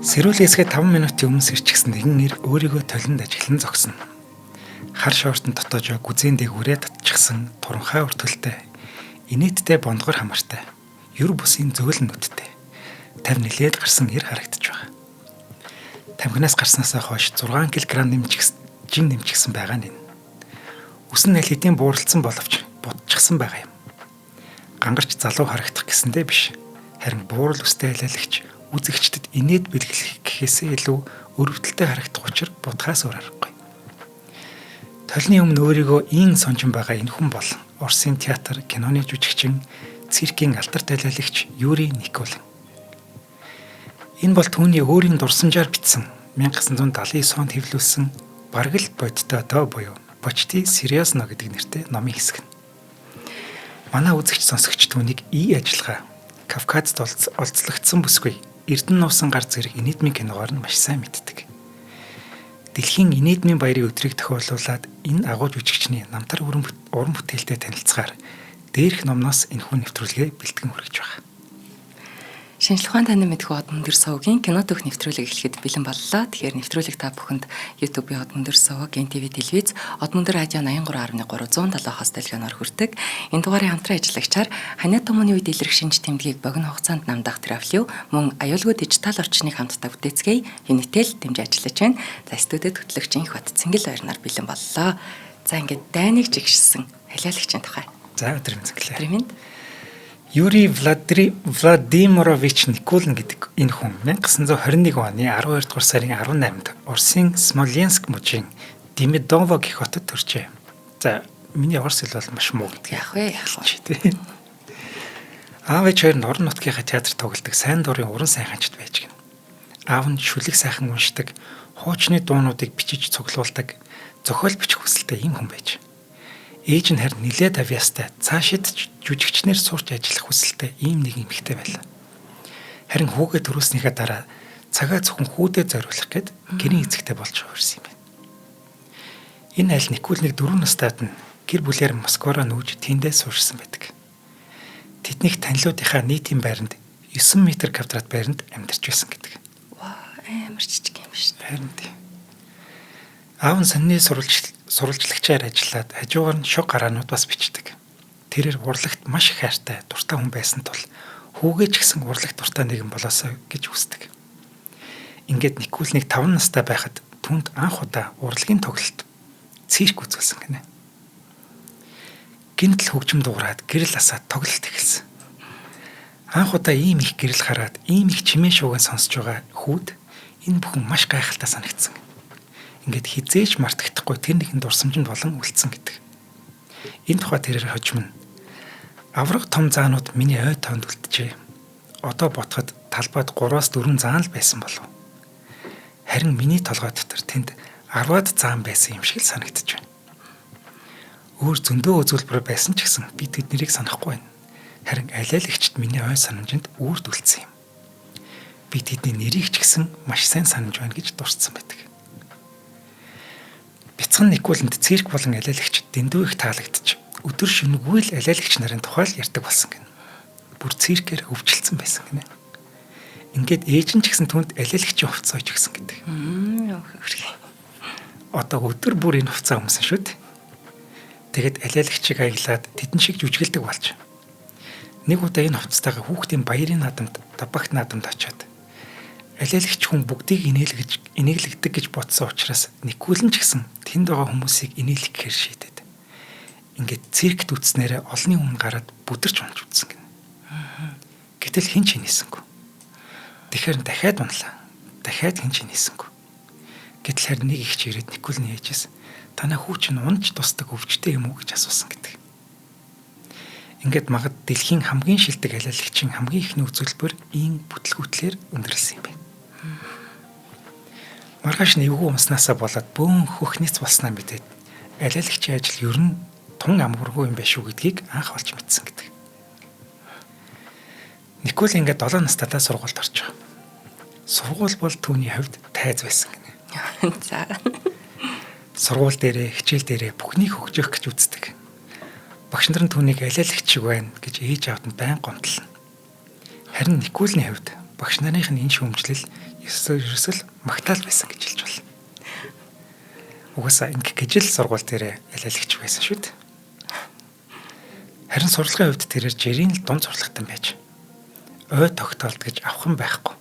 Сэрүүлээсгээ 5 минутын өмнө сэрчгсэн нэгэн ир өөрийгөө толинд ажиглан зогсно. Хар шортон дотоожоо гүзэн дээгүүрээ татчихсан туранхай өртөлтэй, инээдтэй бондгор хамартай, юр бусын зөөлөн нүдтэй. 50 нилээд гарсан ир харагдаж байгаа. Тамхинаас гарснаасаа хойш 6 кг нэмчихсэн байгаа нь энэ. Үс нь аль хэдийн бууралцсан боловч будчихсан байгаа юм. Гангарч залуу харагдах гэсэндээ биш. Харин буурал үстэй алиалагч үзэгчдэд инээд бэлгэлэх гэхээсээ илүү өрөвдөлтэй харагдах учир будхаас өөр аргагүй. Толны өмнө өөрийгөө ийн сонжин байгаа энэ хүн бол Оросын театр, киноны жүжигчин, циркийн алдарт алиалагч Юрий Никулин. Энэ бол түүний өөрийн дурсамжаар бичсэн 1979 онд хэвлүүлсэн бараг л бодтой доо буюу Почти сериосно гэдэг нэртэй номын хэсэг нь. Манай үзэгч сонсогч түүнийг ажиллагаа Кавказд олзлогдсон бүсгүй Эрдэнэ нуусан гар зэрэг инээдмийн киногоор нь маш сайн мэддэг. Дэлхийн инээдмийн баярын өдрийг тохиолуулаад энэ агуу жүжигчний намтар уран бүтээлтэй танилцахаар дээрх номноос энэхүү нэвтрүүлгээ бэлтгэн хүргэж байгаа. Шинжлэх ухааны таны мэдхүү Од Мөндөр сувгийн кино төх нэвтрүүлэг эхлэхэд бэлэн боллоо. Тэгэхээр нэвтрүүлэг та бүхэнд YouTube-ийн Од Мөндөр сув, ГНТV телевиз, Од Мөндөр радио 83.3 107 телегоноор хүрдэг. Энэ дугаарыг хамтран ажиллагчаар ханиа томооны үед илэрх шинж тэмдгийг богино хугацаанд намдах Трафлив мөн аюулгүй дижитал орчныг хамтдаа бүтээцгээе. Юнитэл дэмжиж ажиллаж байна. За студид хөтлөгч Инх Бат Цэнгэл баярнаар бэлэн боллоо. За ингээд дайныг жигшсэн халиалагчийн тухай. За өдөр мэндэлээ. Өдөр мэнд. Юрий Владимирович Никулин гэдэг энэ хүн 1921 оны 12 дугаар сарын 18-нд Оросын Смоленск мужийн Демидово гэх хотод төржээ. За миний орос хэл бол маш муу гэдэг. Яах вэ? Аав ээж хоёр орон нутгийнхаа театрт тоглодог сайн дурын уран сайханчд байж гэнэ. Аав нь шүлэг сайхан уншдаг, хуучны дуунуудыг бичиж цуглуулдаг, зохиол бичих хүсэлтэй ийм хүн байж. Ээж нь харин нилээд авьяастай цаашид жүжигчнэр сурч ажиллах хүсэлтэй ийм нэг эмэгтэй байлаа. Харин хүүгээ төрүүлснийхээ дараа цагаа зөвхөн хүүдээ зориулах гээд гэрийн эцэгтэй болж хувирсан юм байна. Энэ аль Никулныг 4 настайд нь гэр бүлээр Москвороо нүүж тэндээ суурьсан байдаг. Тэднийх танилуудынхаа нийтийн байранд 9 м квадрат байранд амьдарч байсан гэдэг. Ваа, амар жижиг юм биш. Харин тийм. Аав нь сонины сурвалжлагчаар ажиллаад хажуугаар нь шог гараанууд бас бичдэг. Тэрээр урлагт маш их хайртай, дуртай хүн байсан тул хүүгээ ч гэсэн урлагт дуртай нэгэн болоосоо гэж хүсдэг. Ингээд Никулныг 5 настай байхад түүнд анх удаа урлагийн тоглолт цирк үзүүлсэн гинэ. Гинтл хөгжим дуурайд гэрэл асаад тоглолт эхэлсэн. Анх удаа ийм их гэрэл хараад ийм их чимээ шууган сонсож байгаа хүүд энэ бүхэн маш гайхалтай санагдсан. Ингээд хизээж мартагдахгүй тэр нэгэн дурсамжинд болон үлдсэн гэдэг. Энэ тухай тэрээр хожим нь авраг том заанууд миний ой тоонд үлджээ. Одоо ботход талбайд 3-4 заан л байсан болов. Харин миний толгой дотор тэнд 10-аад заан байсан юм шиг л санагдаж байна. Өөр зөндөө үзүүлбэр байсан ч гэсэн би тэднийг санахгүй байна. Харин алиалагчд миний ой санамжинд үрд үлдсэн юм. Би тэдний нэрийг ч гэсэн маш сайн санаж байна гэж дурдсан байдаг. Бяцхан Никулинд цирк болон алиалагч дэндүү их таалагдчих. Өдөр шөнөгүй л алиалагч нарын тухай л ярьдаг болсон гэнэ. Бүр циркээр хөвчлөлтсөн байсан гэнэ. Ингээд ээж нь ч гэсэн түнд алиалагчийн хувцас ойж гисэн гэдэг. Одоо өдөр бүр энэ хувцас өмсөн шүү дээ. Тэгэд алиалагчийг аяглаад тэдэн шиг жүжиглдэг болж. Нэг удаа энэ хувцастайгаа хүүхдийн баярын наадамд, табагт наадамд очиад алиалагч хүн бүгдийг инээглэгдэг гэж бодсон учраас Никулин ч гэсэн тэнд байгаа хүмүүсийг инээлгэхээр шийдэд. Ингээд циркт үзснээрээ олонний өмнө гараад бүдэрч унж үзсэн гэнэ. Гэтэл хэн ч инээсэнгүй. Тэгэхээр дахиад унлаа. Дахиад хэн ч инээсэнгүй. Гэтэл харин нэг их ч ирээд Никулин ээжээс танаа хүү чинь унж тусдаг өвчтэй юм уу гэж асуусан гэдэг. Ингээд магад дэлхийн хамгийн шилдэг алиалагчийн хамгийн ихний үзүүлбэр ийм бүтлгүүтлэр өндөрлсөн юм байна. Маргааш нэвгүй умснаасаа болоод бөөн хөхнийц болснаа мэдээд алиалагчийн ажил ер нь тун амгаргүй юм биш үү гэдгийг анх олж мэдсэн гэдэг. Никул ингээд 7 настайдаа сургуульд орж байгаа. Сургууль бол түүний хувьд тайз байсан гинэ. За. Сургууль дээрээ, хичээл дээрээ бүхнийг хөгжөөх гэж үздэг. Багш нар нь түүнийг алиалагч шиг байна гэж ээж аавд нь байн гомдлно. Харин Никулны хувьд багш нарынх нь энэ шүүмжлэл ерөөсөл магтаал байсан гэж хэлж болно. Угаасаа ингэх гэж л сургууль дээр ялаалагч байсан шүү дээ. Харин сурлагын хувьд тэрээр жирийн л дунд сурлагатай байж ой тогтоолт гэж авах юм байхгүй.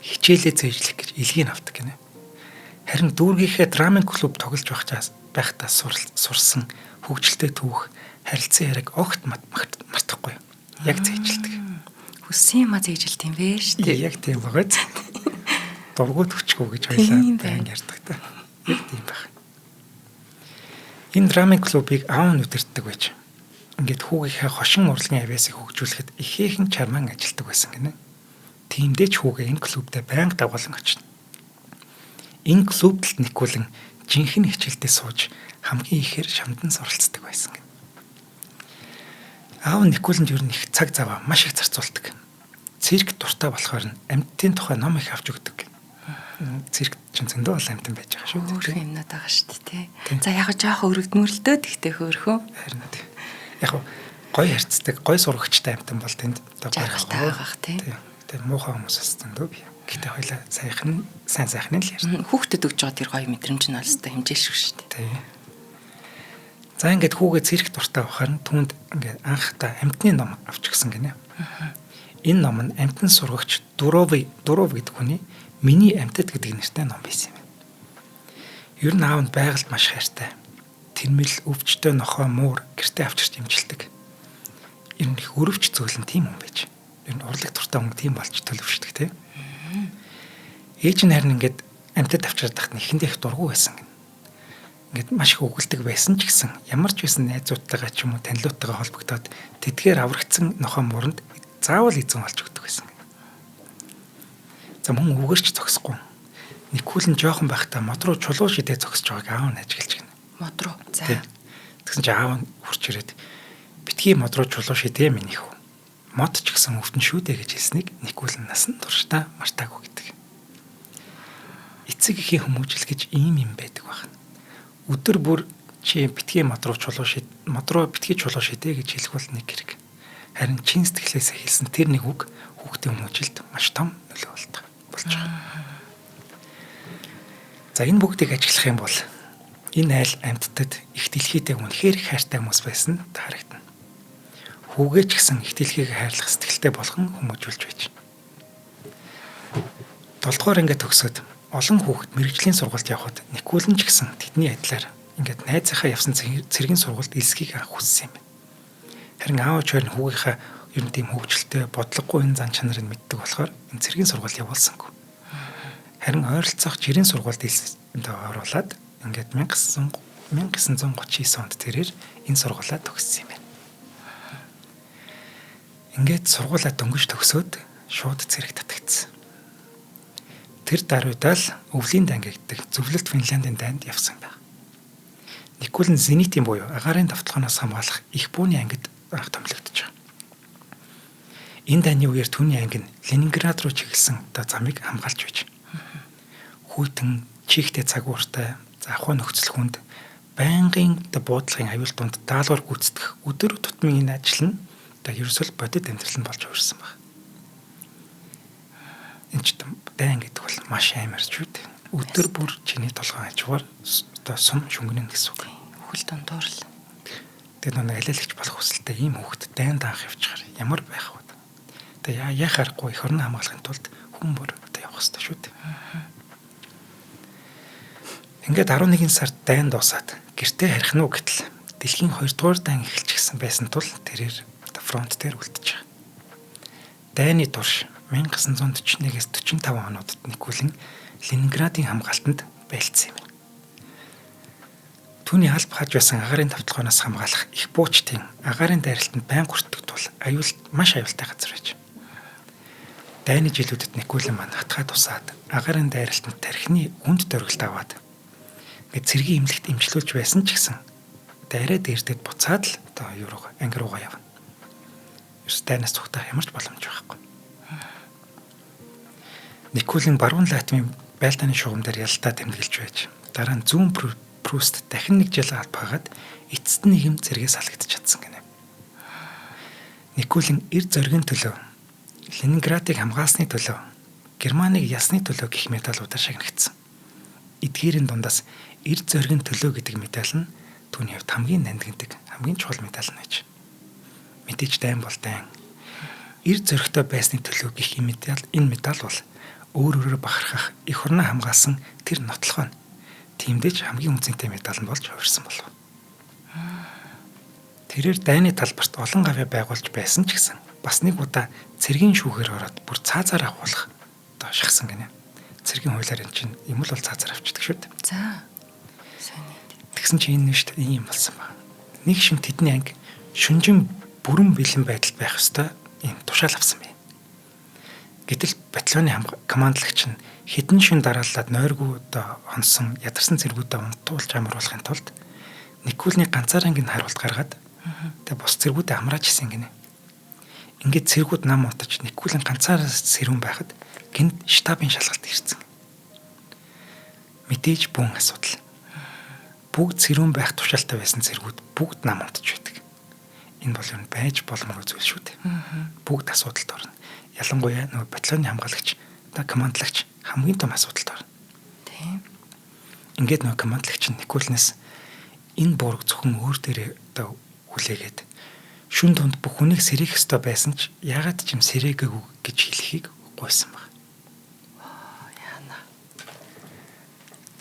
Хичээлээ зээжлэх гэж илгийг авдаг гинэ. Харин дүүргийнхээ драмын клуб тоглож байхдаа сурсан хөгжилтэй түүх харилцан яриг огт мартахгүй. Яг зээжилдэг. Хүссэн юм а зээжилт юм бэ шүү дээ. Яг тийм байгаа. Дургуут хүчгүй гэж хоёлаа байн ярьдаг та. Яг тийм байх. Энэ драмын клубыг аав нь удирддаг байж ингээд хүүгийнхээ хошин урлагийн авьяасыг хөгжүүлэхэд ихээхэн чармаан ажилтдаг байсан гинэ. Тиймдээ ч хүүгээ энэ клубтээ байнга дагуулan очно. Энэ клубт Никулан жинхэнэ хичээлдээ сууж хамгийн ихээр шамдан суралцдаг байсан гэнэ. Аав Никуланд ер нь их цаг заваа маш их зарцуулдаг. Цирк дуртай болохоор нь амьтдын тухай ном их авч өгдөг. Цирк ч зөндөө бол амьтан байж байгаа шүү. Өөр юмнууд байгаа шүү дээ. За яг жоох өргөдмөрлөлтөө тэгтээ хөөрхөө. Харин тийм. Яг гой харцдаг, гой сурагчтай амьтан бол тэнд жаргалтай байгаах тийм. Тэгээ муухай хүмүүсээс зөндөө бий. Гэтэ хоёлаа сайн сайхны л ярьсан. Хүүхдэд өгч байгаа тэр гоё мэдрэмж нь олстой хэмжээ шүү дээ. Тийм. За ингээд хүүгээ цирк дуртай байхаар нь түүнд ингээд анхдаа амьтны ном авч гисэн гинэ. Энэ ном нь амьтан сурагч Дуров гэдэг хүний Миний амьтад гэдэг нэртэй ном байсан юм. Ер нь аав нь байгальд маш хайртай. Тэрмэл өвчтөй нохоо муур гэртээ авчирч имжилдэг. Ер нь их өрөвч зөөлөн тийм хүн байж. Ер нь урлаг туртай хүн тийм болж төлөвшдөг тийм. Ээж нь харин ингээд амьтад авчирдаг тахт ихэндээ их дургу байсан гэнэ. Ингээд маш их өгөлдөг байсан ч гэсэн ямар ч байсан найзуудтайгаа ч юм уу танилуутайгаа холбогдоод тэдгээр аврагдсан нохоо мууранд заавал эзэн олж өгдөг байсан. За мөн үгэрч зогсохгүй. Никулан жоохон байхдаа мод руу чулуу шидээ зогсож байгааг аав нь ажиглаж гэнэ. Мод руу. За. Тэгсэн чинь аав нь хурч ирээд битгий мод руу чулуу шидээ минь их. Мод ч гэсэн өвтөн шүү дээ гэж хэлснийг Никулан насан туршдаа мартаагүй гэдэг. Эцэг эхийн хүмүүжил гэж ийм юм байдаг байна. Өдөр бүр чи битгий мод руу битгий чулуу шидээ гэж хэлэх бол нэг хэрэг. Харин чин сэтгэлээсээ хэлсэн тэр нэг үг хүүхдийн хүмүүжилд маш том нөлөө болдог. Болж байгаа. За энэ бүгдийг ажиглах юм бол энэ айл амьтдад их дэлхийдээ үнэхээр их хайртай хүмүүс байсан харагдана. Хүүгээ ч гэсэн их дэлхийг хайрлах сэтгэлтэй болгон хүмүүжүүлж байж. 7 дугаар ангид төгсөөд олон хүүхэд мэрэгжлийн сургуульд явхад Никулан ч гэсэн тэдний адилаар ингээд найзынхаа явсан цэргийн сургуульд элсхийг анх хүссэн юм байна. Харин аав ч хоёр хүүгийнхаа ер нь тийм хөвгөлтэй бодлогогүй энэ зан чанарыг мэддэг болохоор энэ цэргийн сургууль явуулсангүй. Харин ойролцоох жирийн сургуульд элсэнд оруулаад ингээд 1939 онд тэрээр энэ сургуулаа төгссөн юм байна. Ингээд сургуулаа дөнгөж төгсөөд шууд цэрэг татагдсан. Тэр даруйдаа л өвлийн дан гэдэг зөвлөлт Финляндийн дайнд явсан байна. Никулан зенитийн буюу агаарын давталганоос хамгаалах их бүүний ангид анх томилогдож байгаа. Энэ дайны үеэр түүний анги нь Ленинград руу чиглэсэн замыг хамгаалж байж. Хүйтэн чихтэй цагууртай ахуй нөхцөл хүнд байнгын буудлагын аюул дунд даалгавар гүйцэтгэх өдөр тутмын энэ ажил нь ерөөсөө бодит амьдрал нь болж хувирсан байна. Энэ ч дайн гэдэг бол маш амар ч үү. Өдөр бүр чиний толгойн хажуугаар сум шүнгэнэ гэсэн үг. Хөл дондор л. Тэр нэг алиалагч болох хүсэлтэй ийм хүүхэд дайн даах явчихаар ямар байх вэ? Тэгээ яхахгүй их орны хамгаалахын тулд хүн бүр явах хэрэгтэй шүү дээ. Ингээд 11 сард дайн дуусаад гэртээ харих нь гэтэл дэлхийн 2 дугаар дайн эхэлчихсэн байсан тул тэрээр фронт дээр үлдчихэж байгаа. Дайны турш 1941-с 45 онуудад Никулан Ленинградын хамгаалтанд байлцсан юм байна. Түүний алба хаж байсан агаарын давталганоос хамгаалах их буучтын агаарын дайралтанд байнга хүртдэг тул маш аюултай газар байж. Дайны жилүүдэд Никулан маань хатгаад усаад агаарын дайралтанд тархины үнд дөргөлт аваад ингээд цэргийн имлэгт имжлүүлж байсан ч гэсэн дайраа дээрдэд буцаад л анги руугаа явна. Ерөөс дайнаас цухтах ямар ч боломж байхгүй. Никулан баруун Латвийн байлдааны шугам дээр ялтаа тэмдэглэж байж дараа нь зүүн Пруст дахин нэг жил албагаад эцэст нь нэгэм зэрэгээс салгагдаж чадсан гэнэ. Никулан эр зоригийн төлөө Ленинградыг хамгаалсны төлөө, Германыг ясны төлөө гэх медалуудаар шагнагдсан. Эдгээрийн дундаас эрд зоригийн төлөө гэдэг медаль нь түүний хувьд хамгийн нандиндаг, хамгийн чухал медаль нь гэж. Мэдээж дайн бол дайн. Эрд зоригтой байсны төлөө гэх энэ медаль бол өөр өөрөөр бахархах, их орноо хамгаалсан тэр нотлохоо нь тиймдээж хамгийн үнцэнтэй медаль нь болж хувирсан болов. Тэрээр дайны талбарт олон гавья байгуулж байсан ч гэсэн бас нэг удаа цэргийн шүүхээр ороод бүр цаазаар авахулах одоо шахсан гинэ. Цэргийн хуулиар энэ чинь юм л бол цаазаар авчдаг шүү дээ. За. Сайн. Тэгсэн чинь энэ нь шүү дээ ийм болсон ба. Нэг шим тэдний анги шүнжин бүрэн бэлэн байдалд байх ёстой ийм тушаал авсан байна. Гэтэл батальоны командлагч нь хэдэн шин дарааллаад нойргүй одоо онсон ядарсан цэргүүдээ унтуулж амруулахын тулд Никулны ганцаар ангийн харуулт гаргаад тэгээ бос цэргүүдээ хамрааж исэн гинэ. Ингээд цэргүүд нам утаж Никулын ганцаар сэрүүн байхад гинт штабын шалгалт ирсэн. Мэдээж бүүн асуудал. Бүгд сэрүүн байх тушаалтай байсан цэргүүд бүгд нам унтаж байдаг. Энэ бол юу байж боломжгүй зүйл шүү дээ. Бүгд асуудалд орно. Ялангуяа нөгөө батальоны хамгаалагч, одоо командлагч хамгийн том асуудалд орно. Тийм. Ингээд нөгөө командлагч Никулнаас энэ буураг зөвхөн өөр дээрээ одоо хүлээгээд шүн дунд бүх хүнийг сэрэх ёстой байсан ч яагаад ч юм сэрээгээгүй гэж хэлхийг гуйсан баг. Яана.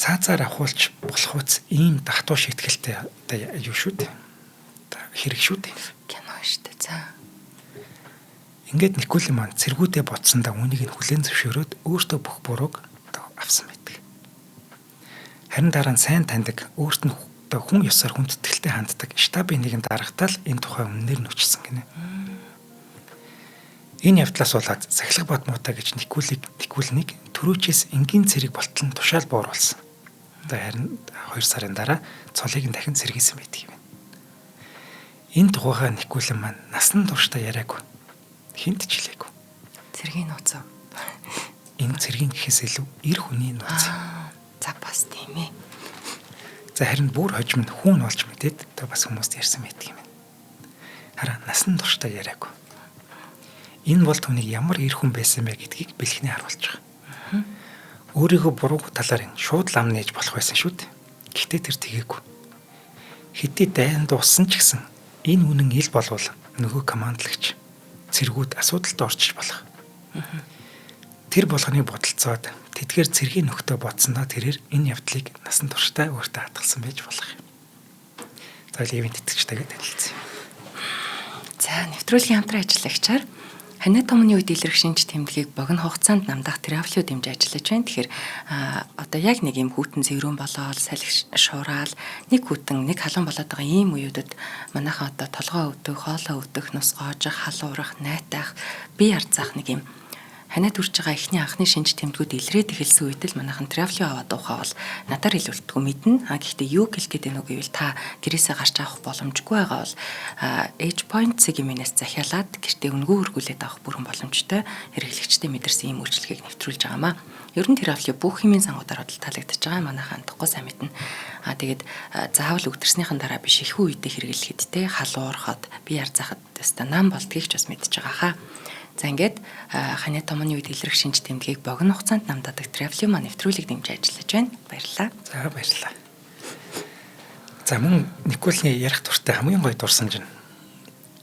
Цаазаар авахулч болох үс ийм дахтуу шийтгэлтэй одоо юу шүү дээ. Одоо хэрэг шүү дээ. Кино шүү дээ. За. Ингээд Никулын маань цэргүүдээ бодсондоо үнийг нь хүлээн зөвшөөрөөд өөртөө бүх бурууг одоо авсан байдаг. Харин дараа нь сайн таньдаг өөрт нь одоо хүн ёсоор хүндэтгэлтэй ханддаг штабын нэгэн дарагтаал энэ тухай үнээр нь өчсөн гинэ. Энэ явдлаас болоод Сахилга Баатмуутай гэж Никулнийг төрөөчөөс энгийн цэрэг болтол нь тушаал бууруулсан. Одоо харин 2 сарын дараа цолыг нь дахин сэргийсэн байдаг юм. Энэ тухайга Никулын маань насан туршдаа яриаггүй. Хинт ч хэлээгүй. Цэргийн нууц. Энэ цэргийн гэхээс илүү эр хүний нууц. За бас тийм ээ. За харин бүр хожим нь хүүн болж мэдээд одоо бас хүмүүст ярьсан байдаг юм. Хараа насан туршдаа яриаггүй. Энэ бол түүнийг ямар эр хүн байсан бэ гэдгийг бэлхний харуулж байгаа. Өөрийгөө буруу талаар нь шууд лам нээж болох байсан шүү дээ. Гэхдээ тэр тгээгүй. Хэдий дайн дууссан ч гэсэн энэ үнэн ил болвол нөгөө командлагч цэргүүд асуудалд орчих болох. Тэр болгоныг бодолцоод тэдгээр цэргийн нөхдөө бодсондоо тэрээр энэ явдлыг насан туршдаа өөртөө хатгалсан байж болох юм. За Левийн тэтгэгчтэйгээ танилцсан. За нэвтрүүлгийн хамтран ажиллагчаар Ханаа томны үед илэрх шинж тэмдгийг богино хугацаанд намдах терапиу дэмжиж ажиллаж байна. Тэгэхээр одоо яг нэг юм хүүтэн зэврүүн болоод салхи шураал нэг хүүтэн нэг халуун болоод байгаа ийм үеүүдэд манайхан одоо толгой өвдөх, хоолой өвдөх, нус гоожих, халуурах, найтах, бие арцаах нэг юм ханаад үрж байгаа эхний анхны шинж тэмдгүүд илрээд эхэлсэн үед л манайхан терапиу аваад уухаа бол надаар илүүлдэггүй мэднэ. Гэхдээ юу гэлэх гээд байна уу гэвэл та гэрээсээ гарч авах боломжгүй байгаа бол age point-ийг минээс захиалаад гэртээ өнгөө өргүүлээд авах бүрэн боломжтой хэрэглэгчтэй мэдэрсэн ийм үйлчлэгийг нэвтрүүлж байгаамаа. Ер нь терапиу бүх хэмжээний сангуудаар таалагдчихж байгаа. Манайхан хандахгүй сайн мэднэ. Тэгээд заавал өвдөрснийхэн дараа биш их үедээ хэрэглэхэд те халуурахад бие арзахад өста нам болдгийг ч бас мэдчихэж байгаа хаа. За ингээд Ханаа томны үед илэрх шинж тэмдгийг богино хугацаанд намдаадаг терапиу маань нэвтрүүлэг дэмжиж ажиллаж байна. Баярлалаа. За баярлалаа. За мөн Никулны ярих туртай хамгийн гоё дурсамж нь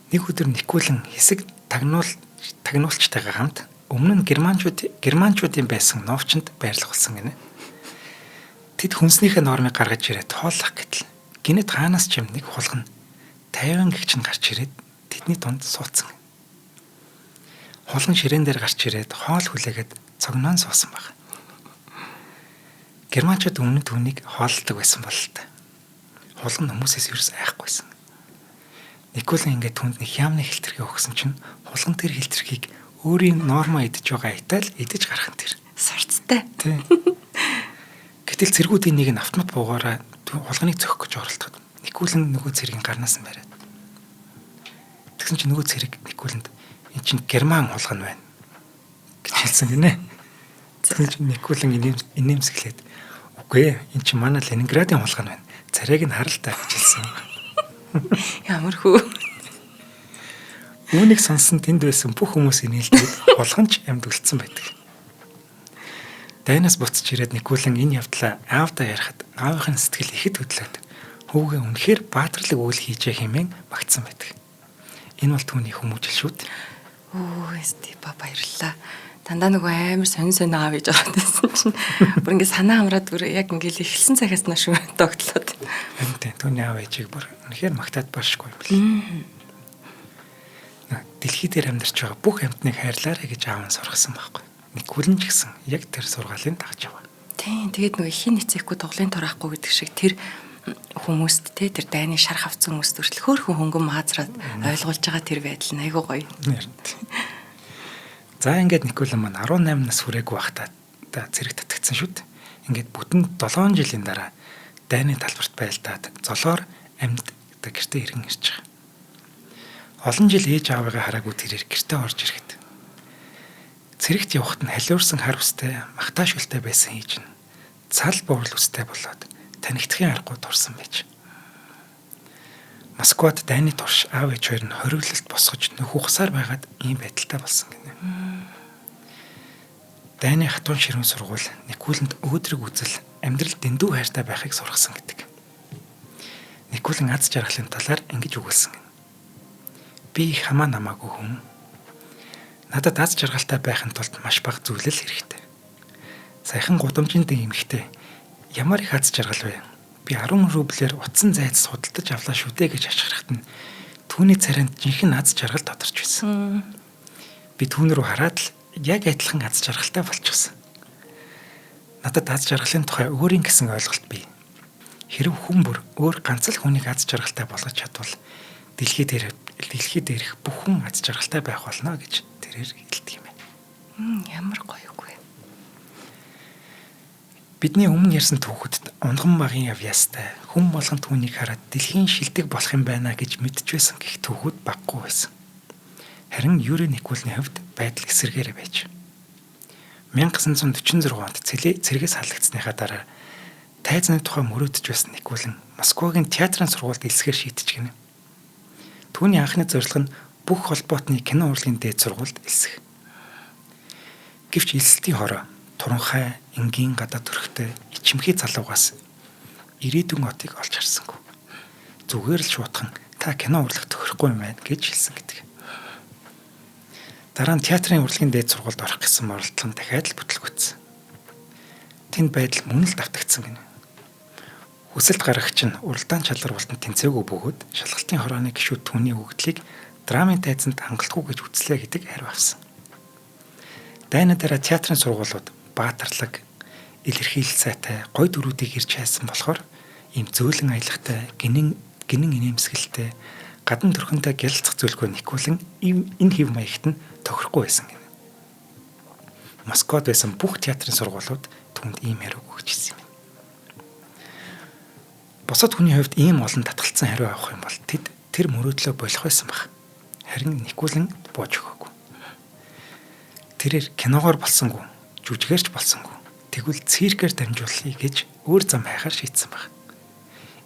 нэг өдөр Никулын хэсэг тагнуулчтайгаа хамт өмнө нь германчуудын байсан новчинд байрлах болсон гинэ. Тэд хүнснийхээ нормыг гаргаж ирээд хооллох гэтэл гинэт хаанаас ч юм нэг хулгана 50 гэгч нь гарч ирээд тэдний дунд суудсан. Хулган ширээн дээр гарч ирээд хоол хүлээгээд цогноон суусан баг. Германчууд өмнө түүнийг хооллдог байсан бол л та. Хулган хүмүүсээс ерөөс айхгүйсэн. Никулын ингээд түнд нэг яамны хэлтэрхий өгсөн чинь хулган тэр хэлтэрхийг өөрийн нормоо идэж байгаа итал идэж гарах нь тэр. Сурцтай. Тий. Гэтэл цэргүүдийн нэг нь автомат буугаараа хулганыг зөхөх гэж оролдоход Никулын нөгөө цэргийн гарнаас нь бариад. Тэгсэн чинь нөгөө цэрэг Никулэнд энэ чинь герман хулган байна гэж хэлсэн гинэ. Тэгсэн чинь Никулын инээмсэглээд үгүй энэ чинь манай Ленинградын хулган байна. Царайг нь харалтаа гэж хэлсэн. Ямар хөө. Үүнийг сонсон тэнд байсан бүх хүмүүсийн нээлттэй болгонч амьд үлдсэн байдаг. Дайнаас буцаж ирээд Никулан энэ явдлаа аавдаа ярихад аавынхын сэтгэл ихэд хөдлөөд хүүгээ үнэхээр баатарлаг үйл хийжээ хэмээн багтсан байдаг. Энэ бол түүний хүмүүжил шүү дээ. Өө Степа баярлалаа. Дандаа нөгөө амар сонь аав гэж ороод байсан чинь бүр ингээ санаа амраад бүр яг ингээл эхэлсэн цагаас нь шүү тогтлоод. Харин түүний аав ээжийг бүр үнэхээр магтаад баашгүй юм бэл. Дэлхий дээр амьдарч байгаа бүх амьтныг хайрлаарай гэж аав нь сургасан байхгүй. Никулан ч гэсэн яг тэр сургаалыг дагж яваа. Тийм тэгээд нөгөө хин эцэхгүй тоглын тураахгүй гэдэг шиг тэр хүмүүст те тэр дайны шарх авцсан хүмүүст хүртэл хөөхөн хөнгөн маазраад ойлгуулж байгаа тэр байдал нь айгүй гоё. За ингээд Никулан маань 18 нас хүрээгүй байхдаа зэрэг татгдсан шүү дээ. Ингээд бүтэн 7 жилийн дараа дайны талбарт байлдаад золоор амьд гэртээ иргэн ирж байгаа. Олон жил ээж аавыгаа хараагүй тэрээр гэртээ орж ирэхэд цэрэгт явахад нь халиурсан хар устай махтааш үлтэй байсан хийж нь цал буурал устай болоод танигдахын аргагүй дурсан байж. Москвад дайны турш аав ээж хоёр нь хориглолт босгож нөхөхсаар байгаад ийм байдалтай болсон гинэ. Дайны хатуун ширүүн сургууль Никуланд өөдрөг үзэл амьдрал дэндүү хайртай байхыг сургасан гэдэг. Никулан аз жаргалын талаар ингэж өгүүлсэн гэнэ. Би хамаа намаагүй хүн. Надад аз жаргалтай байхын тулд маш бага зүйл л хэрэгтэй. Саяхан гудамжинтай эмэгтэй ямар их аз жаргал вэ? Би 10 рублээр утсан зайд судалдаж авлаа шүү дээ гэж ашиглахад нь түүний царайнд жинхэнэ аз жаргал тодорч байсан. Би түүн рүү хараад л яг адилхан аз жаргалтай болчихсон. Надад аз жаргалын тухай өөрийн гэсэн ойлголт бий. Хэрв хүн бүр өөр ганц л хүнийг аз жаргалтай болгож чадвал дэлхий дээрх бүх хүн аз жаргалтай байх болно гэж тэрээр хэлдэг юм байна. Ямар гоё үгүй. Бидний өмнө ярьсан түүхэдд унган багын авьяастай хүн болгон түүнийг хараад дэлхийн шилдэг болох юм байна гэж мэдчихвэсэн гэх түүхүүд баггүй байсан. Харин Юрий Никуланы хувьд байдал эсэргээрээ байж. 1946 онд цэргээс халагдсныхаа дараа тайзны тухай мөрөөдөж байсан Никулан Москвагийн театрын сургуульд элсгээр шийдэж гинэ. Түүний анхны зорилго нь бүх холбоотны кино урлагийн дээд сургуульд элсэх. Гэвч элсэлтийн хороо туранхай, энгийн гадаа төрхтэй ичимхий залуугаас ирээдүйн отыг олж харсангүй. Зүгээр л шуутхан та кино урлагт тохирохгүй юм байна гэж хэлсэн гэдэг. Дараа нь театрын урлагийн дээд сургуульд орох гэсэн оролдлого нь дахиад л бүтлгүйтсэн. Тэнд байдал мөн л давтагдсан гинэ. Хүсэлт гаргагч нь уралдаан шалгаруулалтанд тэнцээгүй бөгөөд шалгалтын хорооны гишүүд түүний өгдлийг драмын тайзанд хангалтгүй гэж үзлээ гэдэг хариу авсан. Дайны дараа театрын сургуулиуд баатарлаг, илэрхийлэл сайтай, гой дөрүүдийг ирж хайсан болохоор ийм зөөлөн аялагтай, гинэн инээмсэгэлтэй, гадна төрхөнтэй гялцах зүйлгүй Никулан энэ хэв маягт нь тохирохгүй байсан гэнэ. Москвад байсан бүх театрын сургуулиуд түүнд ийм хариу өгч ирсэн юм. Босод хүний хувьд ийм олон татгалцсан хариу авах юм бол тэд тэр мөрөөдлөө болох байсан баг. Харин Никулан бууж өгөөгүй. Тэрээр киногоор болсонгүй, жүжигээрч болсонгүй. Тэгвэл циркээр дамжуулъя гэж өөр зам хайхаар шийдсэн баг.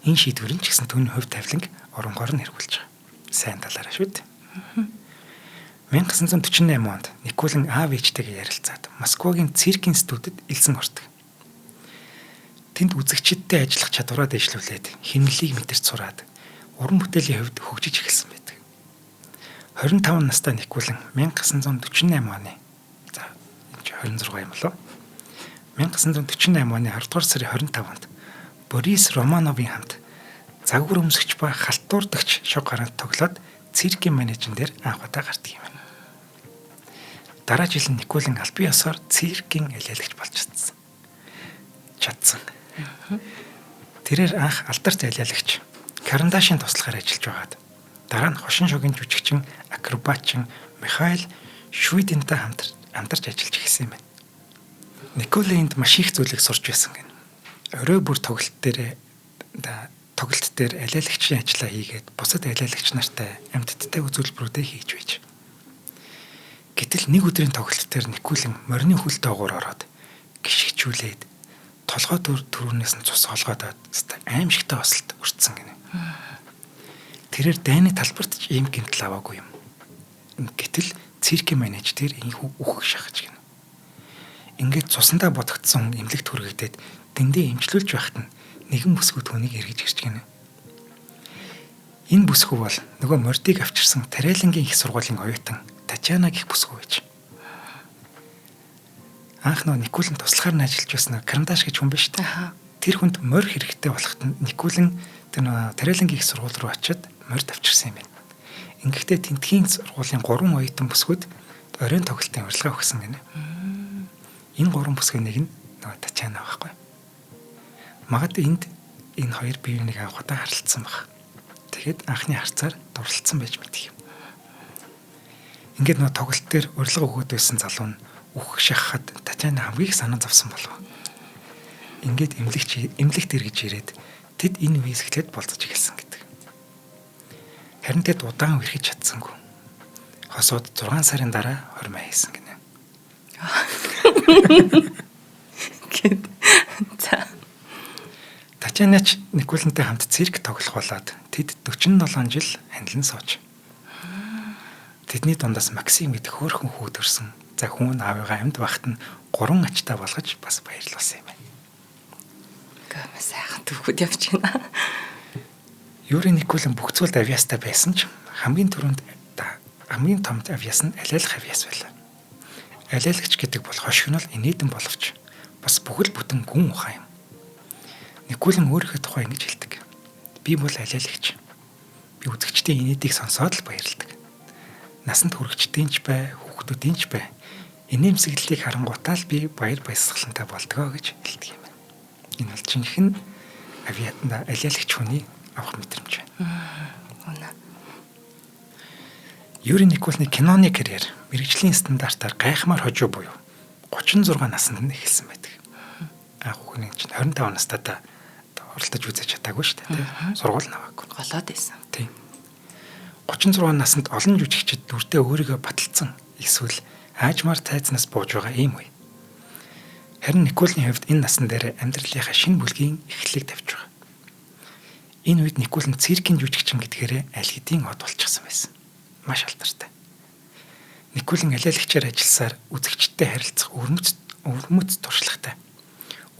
Энэ шийдвэр нь ч гэсэн түүний хувь тавиланг оронгоор нь эргүүлж байгаа. Сайн талаараа шүү дээ. 1948 онд Никулан аав ээжтэйгээ ярилцаад Москвагийн циркийн студид элсэн ордог. Тэнд үзэгчидтэй ажиллах чадвараа дэвшлүүлээд хэмнэлийг мэдэрч сураад уран бүтээлийн хувьд хөгжиж эхэлсэн байдаг. 25 настай Никулан 1948 оны за энэ 26 юм болов. 1948 оны 10 дугаар сарын 25-нд Борис Романовын хамт загвар өмсгч ба халтуурдагч шог гарант тоглоод циркийн менежер дээр анх удаа гардаг юм. Дараа жил нь Никулан албан ёсоор циркийн алиалагч болж чадсан. Тэрээр анх алдарт алиалагч Карандашийн туслахаар ажиллаж байгаад дараа нь хошин шогийн жүжигчин акробатчин Михаил Швидентэй хамтарч ажиллаж эхэлсэн юм байна. Никулан энд маш их зүйлийг сурч байсан гэнэ. Орой бүр тоглолт дээр алиалагчийн ажлаа хийгээд бусад алиалагч нартай амьтдтай үзүүлбэрүүдээ хийж байж. Гэтэл нэг өдрийн тоглолт дээр Никулан морины хүл доогуур ороод гიშгчүүлээд толгой төрүүнээс нь цус олгоод аимшигтай осолт өртсөн гэнэ. Тэрээр дайны талбарт ч ийм гэмтэл аваагүй юм. Гэтэл циркийн менежер инхүү үхэх шахаж гинэ. Ингээд цусандаа бодогдсон эмнэлэгт хүрэгдээд дэндээ эмчлүүлж байхад нь нэгэн бүсгүй түүнийг эргэж ирж гинэ. Энэ бүсгүй бол нөгөө мордыг авчирсан Тарелангийн их сургуулийн оюутан Татьяна гэх бүсгүй байж. Анх нөгөө Никулэн туслахаар нь ажиллаж байсан Карандаш гэж хүн биш үү? Тэр хүнд морь хэрэгтэй болоход Никулэн тэр нөгөө Тарелангийн их сургууль руу очиод морь авчирсан юм байна. Ингэхдээ тентхийн сургуулийн 3 оюутан бүсгүүд оройн тоглолтын урилга өгсөн гинэ. Энэ 3 бүсгийн нэг нь нөгөө Татьяна байхгүй. Магадгүй энэ хоёр бие биенийг анхудаа харилцсан баг. Тэгэхэд анхны харцаар дурлалцсан байж мэдэх юм. Ингээд нөгөө тоглолт дээр урилга өгөөд байсан залуу нь үхэх шахахад Татьяна хамгийн их санаа зовсон болов. Ингээд эмнэлэгт эргэж ирээд тэд энэ үеэс эхлээд болцож эхэлсэн гэдэг. Харин тэд удаан үрхэж чадсангүй. Хосууд 6 сарын дараа хормоо хийсэн гинэ. Гэт. За. Татьянач Никулэнтэй хамт цирк тоглох болоод тэд 47 жил хандлан сууж. Тэдний дундаас Максим гэдэг хөөрхөн хүү төрсөн. За хүн аавыгаа амьд багт нь 3 ачтаа болгож бас баярлуулсан юм байна. Гэмээ сайхан түүхүүд явж байна. Юрий Никулэн бүх зүйлд авьяастай байсан ч хамгийн том авьяас нь алиалах авьяас байлаа. Алиалагч гэдэг бол хошигнол инээдэн боловч бас бүхэл бүтэн гүн ухаан юм. Никулэн өөрийнхөө тухай ингэж хэлдэг. Би бол алиалагч. Би үзэгчдийн инээдийг сонсоод л баярлдаг. Насанд хүрэгчдийн ч бай, хүүхдүүдийн ч бай. Инээмсэглэлийг харангуйтаа л би баяр баясгалантай болдгоо гэж хэлдэг юм. Энэ бол жинхэнэ алиалагч хүний авах мэдрэмж байна. Юрий Никулны киноны карьер мэргэжлийн стандартаар гайхмаар хожуу буюу 36 наснд нь эхэлсэн байдаг. Анх хүүхний чинь 25 настай оролдож үзэж чадаагүй шүү дээ. Сургууль наваагүй. Голоод байсан. Тийм. 36 наснд олон жүжигчид дүрдээ өөрийгөө баталсан эсвэл аажмаар тайзнаас бууж байгаа ийм үе. Харин Никулны хувьд энэ насан дээр амьдралынхаа шинэ бүлгийн эхлэлийг тавьж байгаа. Энэ үед Никулэн циркийн жүжигчин гэдгээрээ аль хэдийн од болчихсон байсан. Маш алдартай. Никулэн алиалагчаар ажилласаар үзэгчдтэй харилцах өвөрмөц туршлагатай.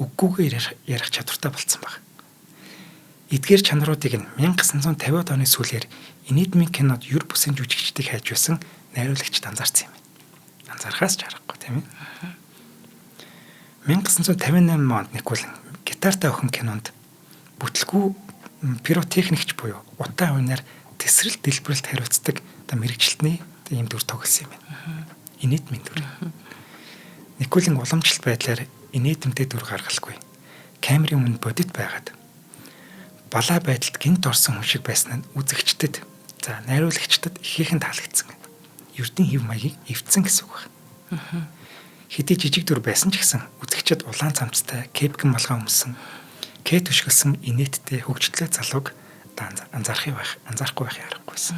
Үггүйгээр ярих чадвартай болсон баг. Эдгээр чанаруудыг нь 1950-ад оны сүүлээр инээдмийн кинод юр бүсийн жүжигчдийг хайж байсан найруулагчид анзаарсан юм. Анзаархаас ч аргагүй тийм ээ. 1958 онд Никулэн гитартай охин кинонд бүтлгүй пиротехникч буюу утаа хувинаар тесрэлт дэлбэрэлт хариуцдаг мэрэгчлэтний ийм дүр тоглосон юм байна. Инээдмийн дүр. Никулэн уламжлалт байдлаар инээдмтэй дүр гаргалгүй. Камерын өмнө бодит байгаад балаа байдалд гинт орсон хүн шиг байсан нь үзэгчдэд, за найруулагчдад ихээхэн таалагдсан. Ердийн хэв маягийг эвдсэн гэсэн үг байна. Хэдий жижиг дүр байсан ч гэсэн үзэгчд улаан цамцтай, кепкэн малгай өмсөн, кэт өшгөлсөн инээдтэй хөгжлөө залууг анзаарахгүй байх аргагүйсэн.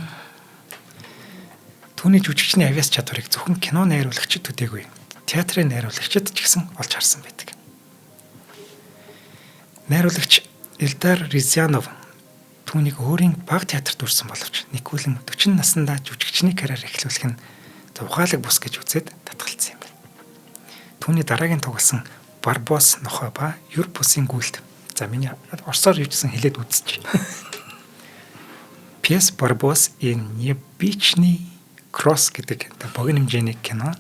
Түүний жүжигчний авьяас чадварыг зөвхөн кино найруулагчид төдийгүй, театрын найруулагчид ч гэсэн олж харсан байдаг. Найруулагч Эльдар Рязанов түүнийг өөрийн баг театрт үрсэн боловч Никулэн 40 наснда жүжигчний карьер эхлүүлэх нь тухайлаг бус гэж үзээд татгалцсан юм байна. Түүний дараагийн тоглосон Барбос нохой ба юр бүсийн гүйлт. За миний орсоор юусэн хэлээд үзчих. Пьес Барбос Небичний кросс гэдэг богино хэмжээний кино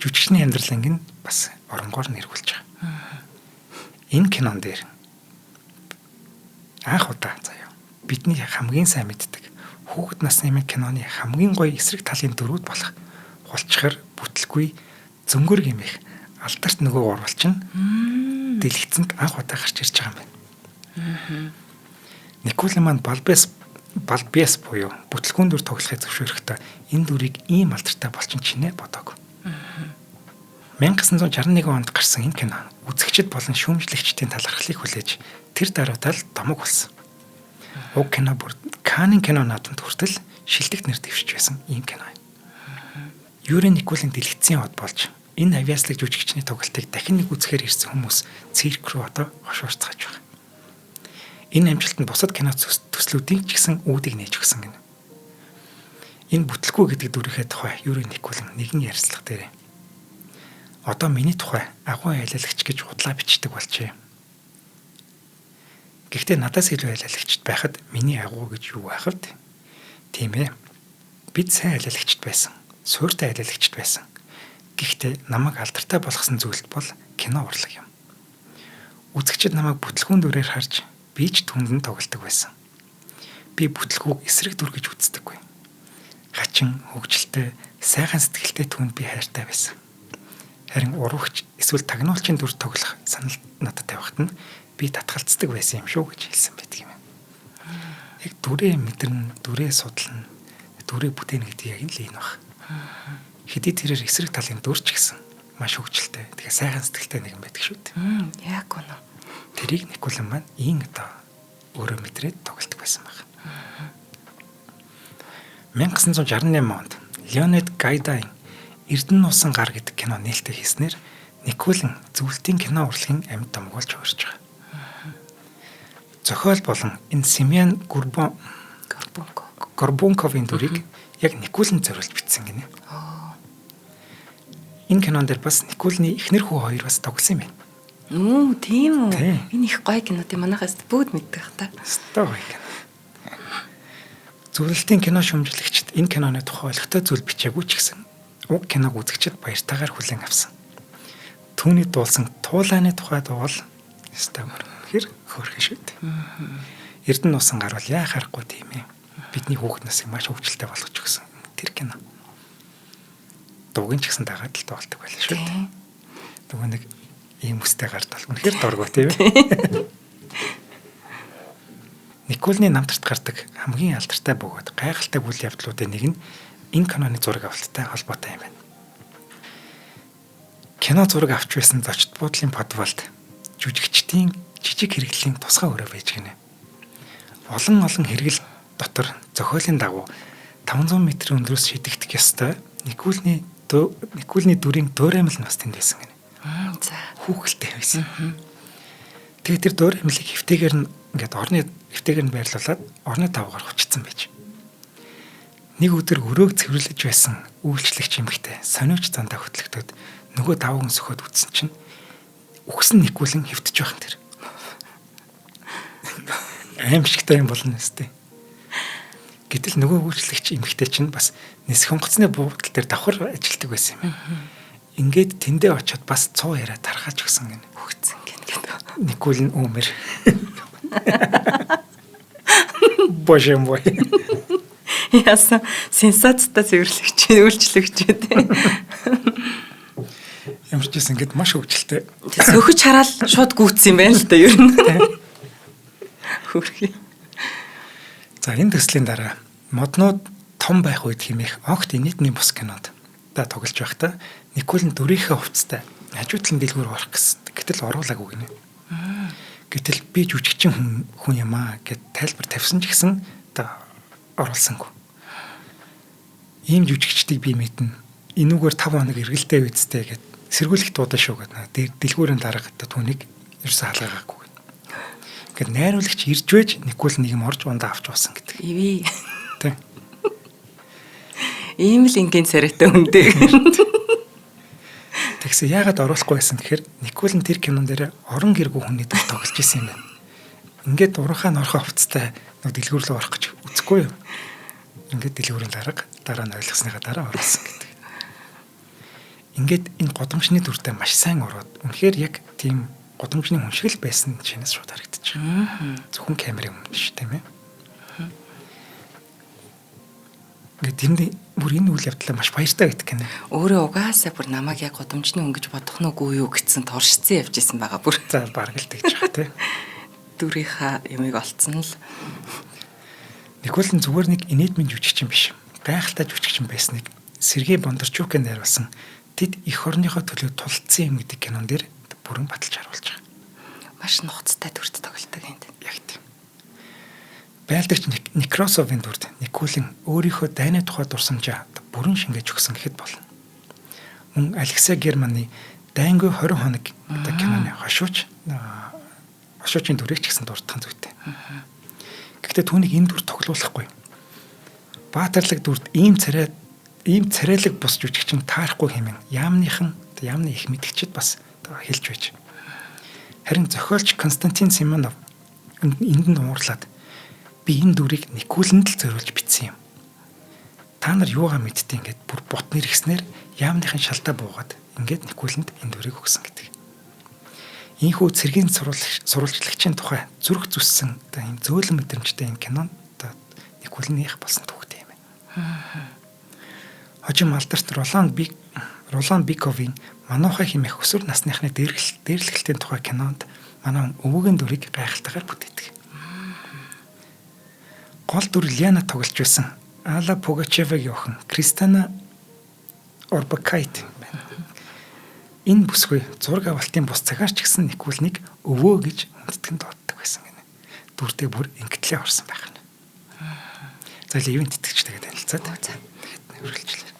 жүжигчний амьдралыг нь бас оронгоор нэрвүүлж байгаа. Энэ кинон дээр анх удаа заяа бидний хамгийн сайн мэддэг хүүхэд насны киноны хамгийн гоё эсрэг талын дөрүүд болох хулчхар бүтлгүй зөнгөр гэмэх алдарт нөгөө урвалч нь дэлгэцэнд анх удаа гарч ирж байгаа юм байна. Никулэн маань Балбес буюу бүтлгүүн дүр тоглохыг зөвшөөрөхдөө энэ дүрийг ийм алдартай болчин чинээ бодоагүй. 1961 онд гарсан энэ кино үзэгчд болон шүүмжлэгчдийн талархлыг хүлээж тэр даруйдаа л томог болсон. Уг кино бүр Каннын кино наадамд хүртэл шилдэг нэр дэвшиж байсан ийм кино. Юрий Никулэн дэлгэцийн од болж энэ авьяаслаг жүжигчний тоглолтыг дахин нэг үзэхээр ирсэн хүмүүс цирк рүү одоо хошуурцгааж байгаа. Энэ амжилтанд бусад кино төслүүдийн ч гэсэн үүдийг нээж өгсөн гэнэ. Энэ бүтлгүй гэдэг дүрийнхээ тухай Юрий Никулин нэгэн ярилцлага дээр одоо миний тухай агуу айлалагч гэж худлаа бичдэг болжээ. Гэхдээ надаас илүү айлалагчд байхад миний агуу гэж юу байх вэ? Тийм ээ. Бид сайн айлалагчд байсан. Суурьтай айлалагчд байсан. Гэхдээ намайг алдартай болгосон зүйлд бол кино урлаг юм. Үзэгчид намайг бүтлгүүн дүрээр харж би ч түндэн тоглодог байсан. Би бүтлгүүг эсрэг дүр гэж үздэггүй. Хачин, хөвгөлтэй, сайхан сэтгэлтэй түнд би хайртай байсан. Харин урагч эсвэл тагнуулчин дүр тоглох санал надад тавихад нь би татгалцдаг байсан юм шүү гэж хэлсэн байдаг юм. Яг дүрээ мэдэрнэ, дүрээ судлана, дүрээ бүтээнэ гэдэг яг л энэ баг. Хэдий тэрээр эсрэг талын дүрч гэсэн маш хөвгөлтэй, тэгээ сайхан сэтгэлтэй нэгэн байдаг шүү дээ. Яг үнэ. Тэрийг Никулин маань ийн одоо өөрөө мэдрээд тоглодог байсан баг. 1968 онд Леонид Гайдай Эрдэнэ нуусан гар гэдэг кино нээлттэй хийснээр Никулин зөвлөлтийн кино урлагийн амьд домгуулж хувирч байгаа. Зохиол болон энэ Семен Горбунковын дүрийг яг Никулин зориулж бичсэн гинэ. Энэ кинон дээр бас Никулины эхнэр хүү хоёр бас тоглосон юм байна. Тийм үү. Энэ их гоё кино тийм манайхаас бүгд мэддэг хата. Өстой гоё кино. Зөвлөлтийн кино шүүмжлэгчд энэ киноны тухай ойлгохтой зүйл бичээгүй ч гэсэн уг киног үзэгчид баяртайгаар хүлээн авсан. Түүний дуулсан туулааны тухай дуул өстой хэр хөөрхөн шүү дээ. Эрдэнэ нуусан гар бол яа харахгүй тийм ээ. Бидний хүүхэд насыг маш хөвгөлтэй болгож өгсөн тэр кино. Дугин ч гэсэн дагаад л тоолдог байлаа шүү дээ. Дугин нэг ийм үстэй гард бол үнэхээр дургуй тийм ээ. Никулины намтарт гардаг хамгийн алдартай бөгөөд гайхалтай үйл явдлуудын нэг нь энэ киноны зураг авалттай холбоотой юм байна. Кино зураг авч байсан зочд буудлын подвалд жүжигчдийн жижиг хэрэглэлийн тусгай өрөө байж гинэ. Олон хэрэгэл дотор зохиолын дагуу 500 м өндрөөс шидэгдэх ёстой Никулины дүрийн дуураймал нь бас тэнд байсан гинэ. За. Хүүхэлтэй байсан. Тэгээ тэр дуураймлыг хэвтэйгээр нь ингээд орны хэвтэйгээр нь байрлуулад орны давгаар хувцсан байж. Нэг өдөр өрөөг цэвэрлэж байсан үйлчлэгч эмэгтэй сониуч зандаа хөтлөгдөд нөгөө давган сөхөд үтсэн чинь үхсэн Никулин хэвтэж байх тэр. Аимшигтай юм болно өстэй. Гэтэл нөгөө үйлчлэгч эмэгтэй чинь бас нисэх хонгоцны буудлын дээр давхар ажилтдаг байсан юм. Ингээд тэндээ очиод бас цуу яриа тархаж өгсөн гэнэ. Хөгцсөн гэнэ. Никулин өмөр. Боже мой. Яасан сенсацтай цэвэрлэгч үйлчлэгч үү. Ямар ч юм ингээд маш хөвгөлтэй. Сөхөж хараад шууд гүйтсэн юм байна л да ер нь. Хөрхий. За энэ төслийн дараа моднууд том байх үед хэмээх огт нийтмийн бус кинонд та тоглож байхдаа Никулин дүрийнхээ хувцастай хажуудлын дэлгүүр орох гэсэн. Гэтэл оруулаагүй гинэ. Гэтэл би жүжигчин хүн юм аа гэд тайлбар тавьсан ч гэсэн та оруулсангүй. Ийм жүжигчдийг би мэднэ. Энүүгээр 5 хоног эргэлдээ үйдтэй гэд сэргүүлэх дуудаа шүү гэдэг. Дэлгүүрийн дарга түүнийг ерөөсөө халгаагаагүй. Гэт найруулагч ирж байж Никулин нэг юм орж ундаа авч басан гэдэг. Ивэ. Тэ. Ийм л ингийн царайтай хүнтэй. Тэгсэн яагаад оруулахгүй байсан гэхээр Никулин тэр кинон дээр орон гэргүй хүний дүр тоглож исэн юм байна. Ингээд урахаа норхоо хувцастай нэг дэлгүүр рүү орох гэж үзэхгүй юу? Ингээд дэлгүүрийн дараа нь ойлгосныхаа дараа оруулсан гэдэг. Ингээд энэ годомчны дүртэй маш сайн ороод үнэхээр яг тийм годомчны хүн шиг л байсан чинээс шууд харагдчих. Зөвхөн камерын өмнө шүү тийм ээ. Ингээд тэнд бүр энэ үйл явдлаа маш баяртай гэдэг гэнэ. Өөрөө угаасаа бүр намайг яг годомчны хүн гэж бодох нүггүй юу гэсэн туршицсан явж исэн байгаа бүр. За бараг л тэгж байгаа тийм. Дүрийнхаа юмыг олцсон л. Никулин зүгээр нэг инээдмийн жүжигчин биш. Гайхалтай жүжигчин байсныг Сергей Бондарчукын найруулсан Тэд эх орныхоо төлөө тулцсан юм гэдэг кинон дээр бүрэн баталж харуулж байгаа. Маш нухацтай дүрд тоглолдог юм. Яг тийм. Байлдагч Некрасовын дүрд Никулин өөрийнхөө дайны тухай дурсамжаа бүрэн шингээж өгсөн гэхэд болно. Мөн Алексей Германы Дайнгүй 20 хоног гэдэг киноны хошуучийн дүрийг ч гэсэн дурдсан зүйтэй. Гэхдээ түүнийг энэ дүр тоглуулахгүй. Баатарлаг дүрд ийм царайлаг бус жүжигчин таарахгүй хэмээн яамны их мэдгчид бас хэлж байж. Харин зохиолч Константин Симонов энд нь уурлаад би энэ дүрийг Никулэнд л зориулж бичсэн юм. Та нар юугаа мэдтий ингээд бүр бот нэрхснээр яамныхын шалтаа буугаад ингээд Никулэнд энэ дүрийг өгсөн гэдэг. Ийхүү цэргийн сурвалжлагчийн тухай зүрх зүссэн ийм зөөлөн мэдрэмжтэй энэ кинонд Никулынх болсон түүхтэй юм байна. Хожим алдарт Ролан Биковийн Мануухай хэмээх өсвөр насныхны дээрлэхэлтийн тухай кинонд манай өвөгийн дүрийг гайхалтайгаар бүтээдэг. Гол дүр Ляна тоглож байсан Алла Пугачевагийн охин Кристина Орбакайт байна. Энэ бүсгүй зураг авалтын бус цагаар ч гэсэн Никулыг өвөө гэж хүндэтгэн дууддаг байсан гэнэ. Дүртэй бүр ингэтлээ орсон байх нь. За ивент тэтгэгчтэйгээ танилцаад тэгээд үргэлжлэе.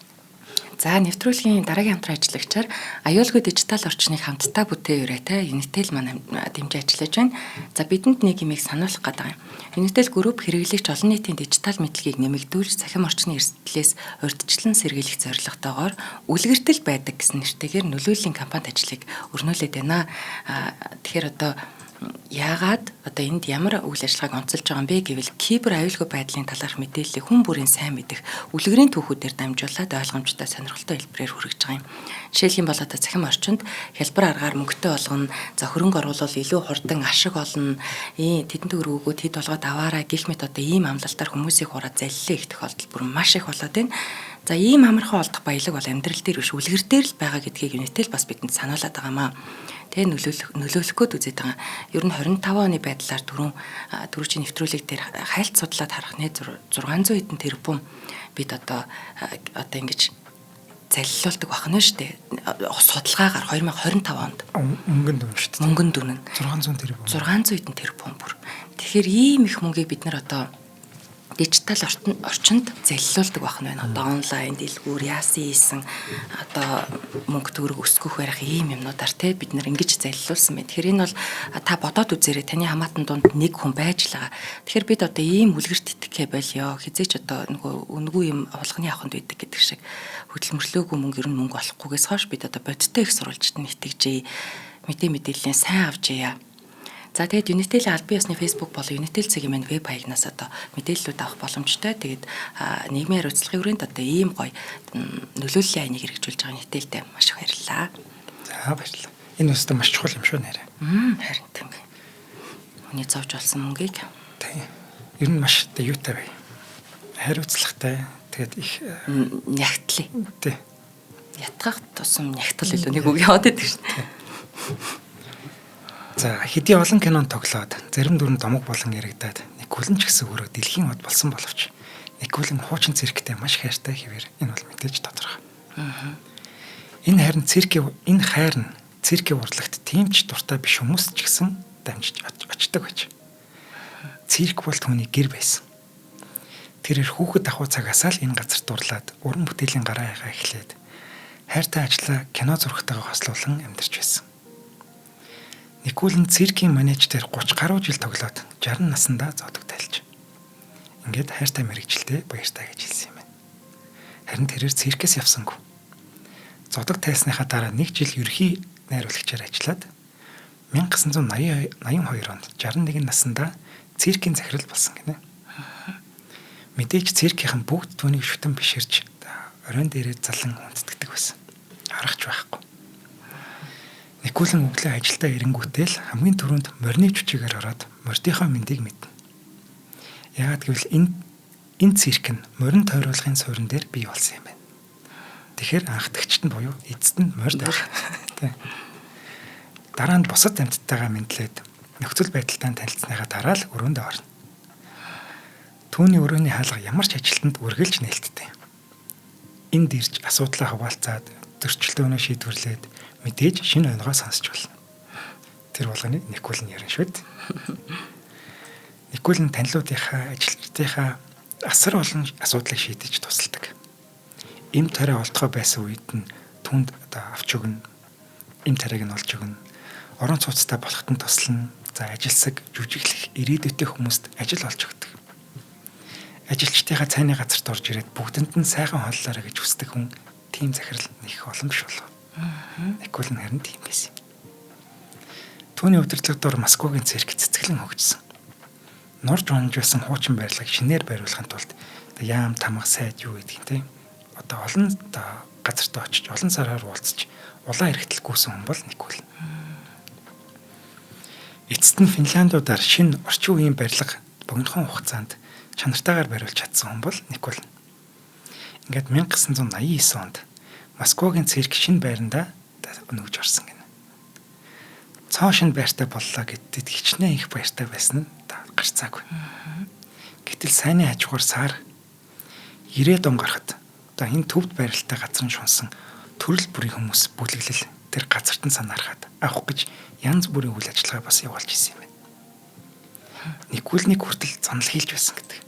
За нэвтрүүлгийн дараагийн хамтран ажиллагчаар аюулгүй дижитал орчныг хамтдаа бүтээн үрээтэй Unitel маань дэмжиж ажиллаж байна. За бидэнд нэг юмыг сануулах гэдэг юм. Unitel Group хэрэглэгч олон нийтийн дижитал мэдлэгийг нэмэгдүүлж цахим орчны эрсдлээс урьдчилан сэргийлэх зорилготойгоор үлгэртэл байдаг гэсэн нэртэйгээр нөлөөллийн компанид ажлыг өрнүүлээд байна. Тэгэхээр одоо яагаад одоо энд ямар үйл ажиллагааг онцолж байгаа юм бэ гэвэл кибер аюулгүй байдлын талаарх мэдээллийг хүн бүрийн сайн мэдэх үлгэрийн түүхүүдээр дамжуулаад ойлгомжтой сонирхолтой хэлбэрээр хүргэж байгаа юм. Жишээлх юм бол одоо цахим орчинд хялбар аргаар мөнгөтэй болгоно, за хөрөнгө оруулал илүү хурдан ашиг олно, тэдэн төгрөгөө тэд болгоод аваарай гэх мэт одоо ийм амлалтаар хүмүүсийг хураад заллилаа их тохиолдол бүр маш их болоод байна. За ийм амархан олдох баялаг бол амьдрал дээр биш үлгэр дээр л байгаа гэдгийг Unitel бас бидэнд сануулад байгаа маа. Тэгээ нөлөөлөх гээд үзээд байгаа. Ер нь 25 оны байдлаар түрүүчийн нэвтрүүлэг дээр хайлт судлаад харах нэ 600 хэдэн тэрбум бид одоо ингэж заллиулдаг бахна шүү дээ. Судалгаагаар 2025 онд мөнгөнд дүн шүү дээ. Мөнгөнд дүн нь 600 тэрбум. 600 хэдэн тэрбум бүр. Тэгэхээр ийм их мөнгийг бид нар одоо дижитал орчинд заллиулдаг бахна байна. Одоо онлайн дэлгүүр яасан ийсэн одоо мөнгө төгрөг өсгөх барих ийм юмнуудаар те бид нар ингэж заллиулсан байна. Тэгэхээр энэ бол та бодоод үзээрэй таны хамаатан донд нэг хүн байж л байгаа. Тэгэхээр бид одоо ийм үлгэрт итгэхэ болёо. Хизээч одоо нөгөө үнгүй юм авалганы авахнд байдаг гэдэг шиг хөдөлмөрлөөгүй мөнгө ер нь мөнгө олохгүйгээс хойш бид одоо бодиттой их сурвалжт нь итгэжээ. Мэдээллийн сайн авчъя. За тэгээд Unitel аль биесны Facebook болон Unitel цагийн маань веб хаягнаас одоо мэдээллүүд авах боломжтой. Тэгээд нийгмийн хариуцлагын хүрээнд одоо ийм гоё нөлөөллийн айныг хэрэгжүүлж байгаа Unitel-тэй маш их баярлалаа. За баярлалаа. Энэ өстө маш чухал юм шүү нэрэ. Харин тийм. Хүний зовж олсон мөнгийг. Тийм. Ер нь маш юутай бай. Хариуцлагатай. Тэгээд их нягтлаа. Тийм. Ятгах тусам нягтал илүү нэг үг яваад байдаг шүү дээ. За хэдий олон кинонд тоглоод зарим дүрэнд домог болон яригадаад Никулэн ч гэсэн өөрөө дэлхийн од болсон боловч Никулэн хуучин цирктэй маш хайртай хэвээр энэ бол мэдээж тодорхой. Энэ хайр нь циркийн урлагт тийм ч дуртай биш хүмүүс ч гэсэн дамжиж очдог байж. Цирк бол түүний гэр байсан. Тэрээр хүүхэд ахуй цагаасаа л энэ газарт дурлаад уран бүтээлийн гараа ягаа эхлээд хайртай ажлаа кино зурхтайгаа хослуулан амьдарч байсан. Никулэн циркийн менежер 30 гаруй жил тоглоод 60 наснда зодог тайлж. Ингээд хайртай мэрэгчлээ баяртай гэж хэлсэн юм байна. Харин тэрээр циркээс явсангүй. Зодог тайлсныхаа дараа 1 жил ерхий найруулагчаар ажиллаад 1982 онд 61 наснда циркийн захирал болсон гинэ. Мэдээж циркийн бүгд түүнийг шүтэн биширч оройн дээрээ залан хүндэтгдэг байсан. Харахч байхгүй. Никулэн өглөө ажилдаа ирэнгүүтэл хамгийн түрүүнд морины жүжигээр ороод мордийнхоо мэндийг мэднэ. Яагаад гэвэл энэ цирк нь морин тойруулгын суурин дээр бий болсон юм байна. Тэгэхээр анхдагчт нь буюу эцэст нь морд байх. Дараа нь бусад амьтдтайгаа мэдлээд нөхцөл байдалтай танилцсныхаа дараа л өрөөндөө орно. Түүний өрөөний хаалга ямар ч ажилтнанд үргэлж нээлттэй. Энд ирж асуудлаа хуваалцаад зөрчилдөөнөө шийдвэрлээд мэдээж шинэ онгоо сонсч болно. Тэр болгоны Никулэн ярина шүү дээ. Никулэн танилуудынхаа ажилчдынхаа асар олон асуудлыг шийдэж тусалдаг. Им тариа олдгоо байсан үед нь түнд одоо авч өгнө. Им тариаг нь олж өгнө. Орон цуцтай болоход нь туслана. За ажилсаг, жүжиглэх ирээдүйтэй хүмүүст ажил олж өгдөг. ажилчдынхаа цайны газарт орж ирээд бүгдэнд нь сайхан хооллоорой гэж хүсдэг хүн тийм захирал нэх олон биш болов. Никулин харин тийм байсан. Түүний удирдлагадор Москвагийн цирк цэцгэлэн хөгжсөн. Норж унж байсан хуучин байрлалыг шинээр байруулахын тулд яам тамга сайд юу гэдгийг тийм одоо олон газарт очиж олон сараар уулзч улаан эрхтэл гүйсэн хүн бол Никулин. Эцэст нь Финляндуудаар шинэ орчин үеийн барилга богинохон хугацаанд чанартайгаар бариулж чадсан хүн бол Никулин. Ингээд 1989 онд Москвагийн цирк шинэ байранда нүүж орсон гэнэ. Цоо шинэ байртай боллоо гэдэгт хичнээн их баяртай байсан нь гарцаагүй. Гэтэл сайнны хажуугаар сар 90 он гарахад энэ төвд байралтай газрын шунсан төрөл бүрийн хүмүүс бүлэглэл тэр газарт нь санаархаад авах гэж янз бүрийн үйл ажиллагаа бас явуулж ирсэн юм байна. Никулник хүртэл занал хийлж байсан гэдэг.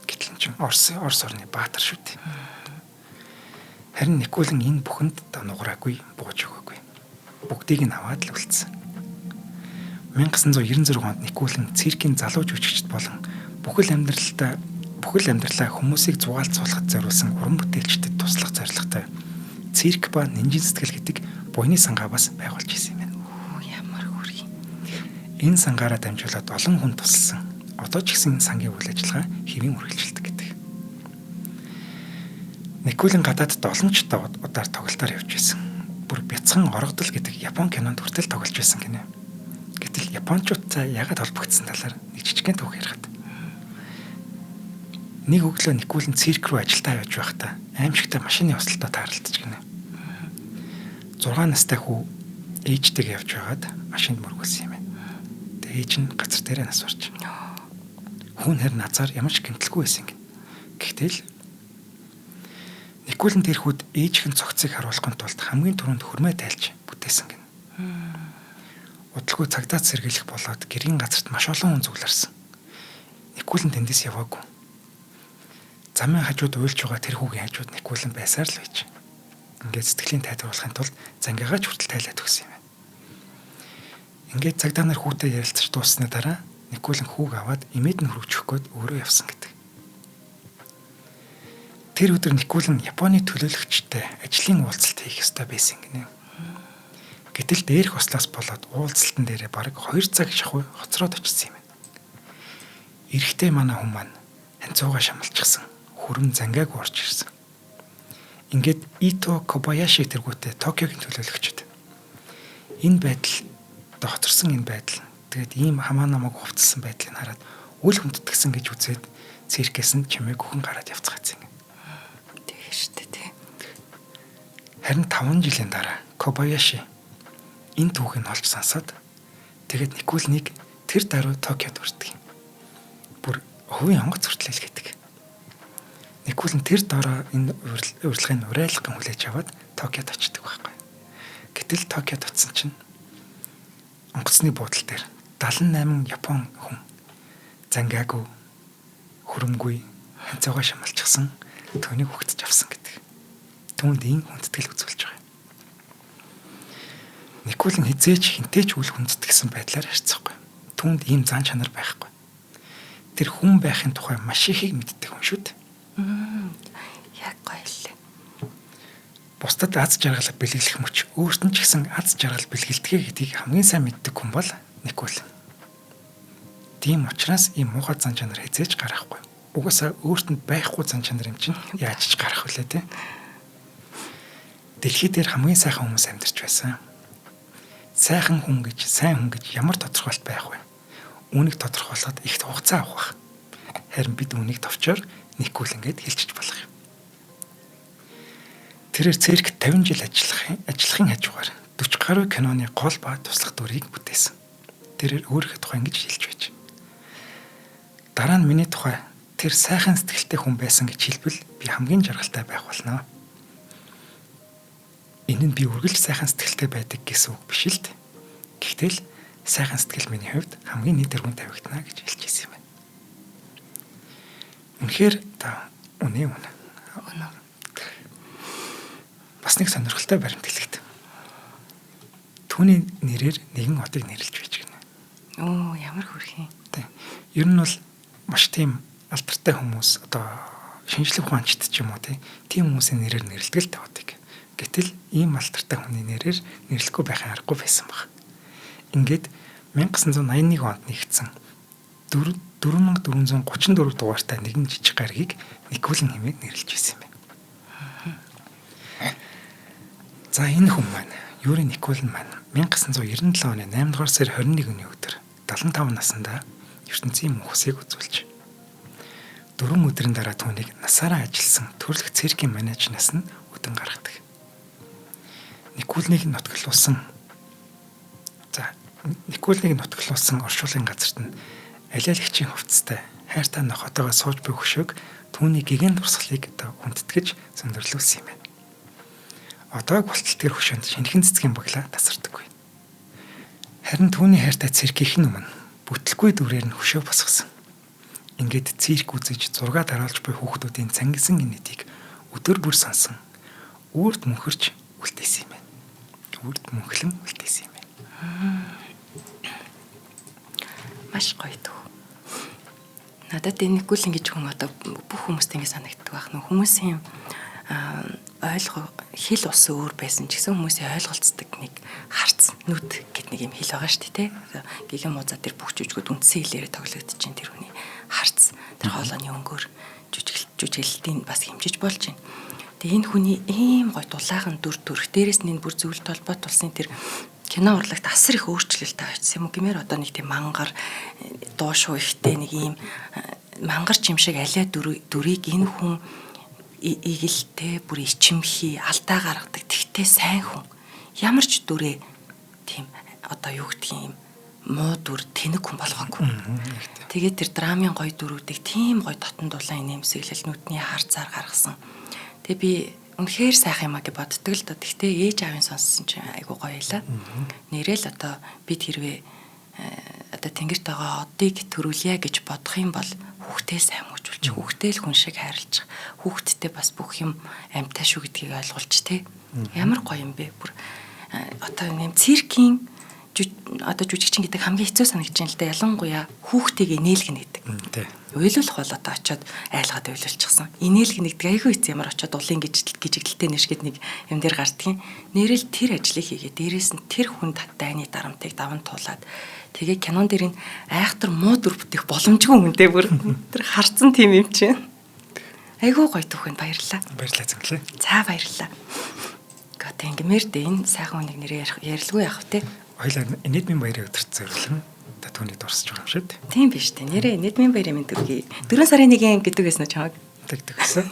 Гэтэл чинь Орос орны баатар шүү дээ. Харин Никулин энэ бүхэнд нуграагүй, бууж өгөөгүй. Бүгдийг нь аваад л үлдсэн. 1996 онд Никулин циркийн залуу жүжигчд болон бүхэл амьдралаа хүмүүсийг зугаалцуулахад зориулсан уран бүтээлчдэд туслах зорилготой цирк ба нинжин сэтгэл гэдэг буйны сангаа бас байгуулж ирсэн юм байна. Ямар хүрээ. Энэ сангаараа дамжуулаад олон хүн тусалсан. Одоо ч гэсэн сангийн үйл ажиллагаа хэвийн үргэлжилдэг гэдэг. Никулин гадаадд олон ч удаар тоглолтоор явж байсан. Бүр бяцхан оргодол гэдэг Япон кинонд хүртэл тоглож байсан гинэ. Гэтэл японочдтай ягаад холбогдсон талаар нэг жижигхэн түүх ярихад. Нэг өглөө Никулин цирк рүү ажилдаа явж байхдаа аимшигтай машины усалтаа тааралдаж гинэ. 6 настай хүү ээжтэйгээ явж байгаад машинд мөргүүлсэн юм байна. Тэгээ ээж нь газар дээрээ нас орж. Хүн харин назаар ямар ч гэмтэлгүй байсан гин. Гэхдээ л Никулин тэр хүүд ээжийн цогцыг харуулахын тулд хамгийн түрүүнд хөрмөө тайлж бүтээсэн гин. Удалгүй цагдаад сэргийлэх болоод гэргийн газарт маш олон хүн зүглэрсэн. Никулин тэндээс яваагүй. Замын хажууд уйлж байгаа тэр хүүгийн хажууд Никулин байсаар л байж. Ингээд сэтгэлийн тайвруулахын тулд зангиагаач хүртэл тайлаад өгсөн юм байна. Ингээд цагдаа нар хүүтэй ярилцаж дууссаны дараа Никулин хүүг аваад эмээд нь хөрвчих гээд өөрөө явсан гэдэг. Тэр өдөр Никулин Японы төлөөлөгчтэй ажлын уулзалт хийх ёстой байсан гинэ. Гэтэл дээрх ослоос болоод уулзалтан дээрээ бараг 2 цаг шахуу хоцроод очсон юм байна. Эрэхтэй манай хүн маань ханцуугаа шамалчихсан. Хүрэн зангиаг орж ирсэн. Ингээд Ито Кобаяши тэргүүтээ Токиогийн төлөөлөгчд. Энэ байдал доторсон энэ байдал тэгээд ийм хамаа намайг хувцсан байдлыг хараад үл хүндэтгсэн гэж үзээд циркээс нь чимээг өхөн гараад явцгаацсан. Тэгээ штэ тий. Харин 5 жилийн дараа Кобаяши энэ түүхийг олж сансаад тэгээд Никулнийг тэр даруй Токиод хүрдэг юм. Бүр хувийн онгоц хүртэл гэдэг. Никулин тэр дараа энэ урилгын урайлгын хүлээж аваад Токиод очдөг байхгүй. Гэтэл Токиод очсон чинь онгоцны буудлын дээр 78 Япон хүн зангаагүй, хөрөмгүй, ханцаагаа шамалчихсан түүнийг хөгтөж авсан гэдэг. Түүнд ийм хүндэтгэл үзүүлж байгаа. Никулин хизээч хинтээч үл хүндэтгсэн байдлаар харьцахгүй. Түүнд ийм зан чанар байхгүй. Тэр хүн байхын тухай маш ихийг мэддэг хүн шүү дээ. Яг гоёлээ. Бусдад аз жаргал бэлгэлэх мөч өөрт нь ч гэсэн аз жаргал бэлгэлдэгэ гэдгийг хамгийн сайн мэддэг хүн бол Никулин. Тийм учраас ийм муухай зан чанар хизээж гарахгүй. Угаасаа өөрт нь байхгүй зан чанар юм чинь яаж ч гарах вүлээ те. Дэлхий дээр хамгийн сайхан хүмүүс амьдарч байсан. Сайхан хүн гэж, сайн хүн гэж ямар тодорхойлт байх вэ? Үүнийг тодорхойлоход их хугацаа авах. Харин бид үүнийг товчоор Никулин гэд хэлчих болох юм. Тэрээр цирк 50 жил ажиллахын хажуугаар 40 гаруй киноны гол ба туслах дүрийг бүтээсэн. Тэрээр өөрийнхөө тухай ингэж хэлж байж. Дараа нь миний тухай тэр сайхан сэтгэлтэй хүн байсан гэж хэлбэл би хамгийн жаргалтай байх болно. Энэ нь би үргэлж сайхан сэтгэлтэй байдаг гэсэн үг биш л дээ. Гэхдээ л сайхан сэтгэл миний хувьд хамгийн нийт өргөн тавигдана гэж хэлж ирсэн юм байна. Үнэхээр та үнэ. Бас нэг сонирхолтой баримт хэлэхэд. Түүний нэрээр нэгэн хотыг нэрлэж байж гэнэ. Оо, ямар хүрхий. Тэг. Ер нь бол маш тийм алдартай хүмүүс одоо шинжлэх ухаанчид ч юм уу тийм хүмүүсийн нэрээр нэрлэдэг л тавдаг. Гэтэл ийм алдартай хүний нэрээр нэрлэхгүй байхын аргагүй байсан баг. Ингээд 1981 онд нэгдсэн 4434 дугаартай нэгэн жижиг гарагийг Никулин хэмээн нэрлэж байсан юм байна. За энэ хүн маань Юрий Никулин маань 1997 оны 8 дугаар сарын 21-ний өдөр 75 наснда ертөнцийн мөнхсийг үзүүлж 4 өдрийн дараа түүнийг насаараа ажилласан төрөлх циркийн менежнаас нь үдэн гаргадаг. Никулиныг нутаглуулсан оршуулгын газарт нь алиалагчийн хувцастай хайртай нохотойгоо сууж буй хөшөөг түүний гигэн дурсгалыг хүндэтгэж зөндөрлүүлсэн юм байна. Одоо болтол тэр хөшөөнд шинэхэн цэцгийн баглаа тасардаггүй. Харин түүний хайртай циркийн өмнө бүтлгүй дүрээр нь хөшөө босгосон. Ингээд цирк үзэж зураг дараалж буй хүүхдүүдийн цангилсан инээдийг өдөр бүр сонсон. Үрд мөнхөрч үлдээсэн юм байна. Үрд мөнхлөн үлдээсэн юм байна. Маш гоё дөө. Надад энэ Никулин гэж хүн одоо бүх хүмүүст ингэ санагддаг байх нь хүмүүсийн хэл ус өөр байсан ч гэсэн хүмүүсийн ойлголцдог нэг харц нүд гэд нэг юм хэл байгаа шүү дээ, тэ. Гигэн муза тэр бүх жүжигүүд үндсэн хэлээрээ тоглогдож чинь тэр хүний харц тэр хоолойны өнгөөр жүжиглэлтийн бас хэмжиж болж байна. Тэгээ энэ хүний ийм гоё дулаахан дүр төрх дээрээс нь бүр зөвлөлт толгойд тулсан тэр кино урлагт асар их өөрчлөлттэй очсон юм гэмээр одоо нэг тийм мангар дуушуу ихтэй нэг ийм мангар чимшиг алиа дүрийг энэ хүн игэлтэй бүр ичимхий алдаа гаргадаг тэгтээ сайн хүн ямар ч дүрээ тийм одоо юу гэдгийг юм муу дүр тэнэг хүн болгоогүй. Тэгээд тэр драмын гоё дүрүүдийг тийм гоё дотн дулаан нэмсэглэл нүдний харцаар гаргасан. Тэгээ би үнэхээр сайхан юм а гэж боддог л доо. Тэгтээ ээж аавын сонссон чинь айгу гоё байлаа. Нэрэл одоо бид хэрвээ одоо тэнгэрт байгаа одыг төрүүлье гэж бодох юм бол хүүхдээ сайн мөжүүлж, хүүхдээ л хүн шиг хайрлаж, хүүхдтэй бас бүх юм амьтаа шүү гэдгийг ойлгуулж тэ. Ямар гоё юм бэ? Бүр одоо нэм циркийн одоо жүжигчин гэдэг хамгийн хэцүү санагдаж байна л да. Ялангуяа хүүхдийг инээлгэнэ гэдэг. Тий. Уйлуулах бол одоо очиод айлгаад уйлуулчихсан. Инээлгэнэ гэдэг айгүй хэцүү ямар очиод улын гижигдэлтэй нэршгэд нэг юм дээр гардгийн. Нэрэл тэр ажлыг хийгээ. Дээрээс нь тэр хүнд дайны дарамтыг даван туулаад тэгээ кинон дээр нь айхтар муу дүр бүтээх боломжгүй үнтэй бүр тэр харцсан тийм юм чинь. Айгүй гоё түүхэн баярлалаа. Баярлалаа зэнглээ. За баярлалаа. Гэхдээ ингэмэр дээ энэ сайхан хүнийг нэрээр ярилгүй яах вэ? Хоёлаа нийтмийн баярын өдөрт зориулсан та түүнийг дурсаж байгаа юм шүү дээ. Тийм биш үү? Нэрээ нийтмийн баярын мэнд төргий. 4 сарын 1-ийн гэдэг байсан уу чамаг? Тэгдэг гэсэн.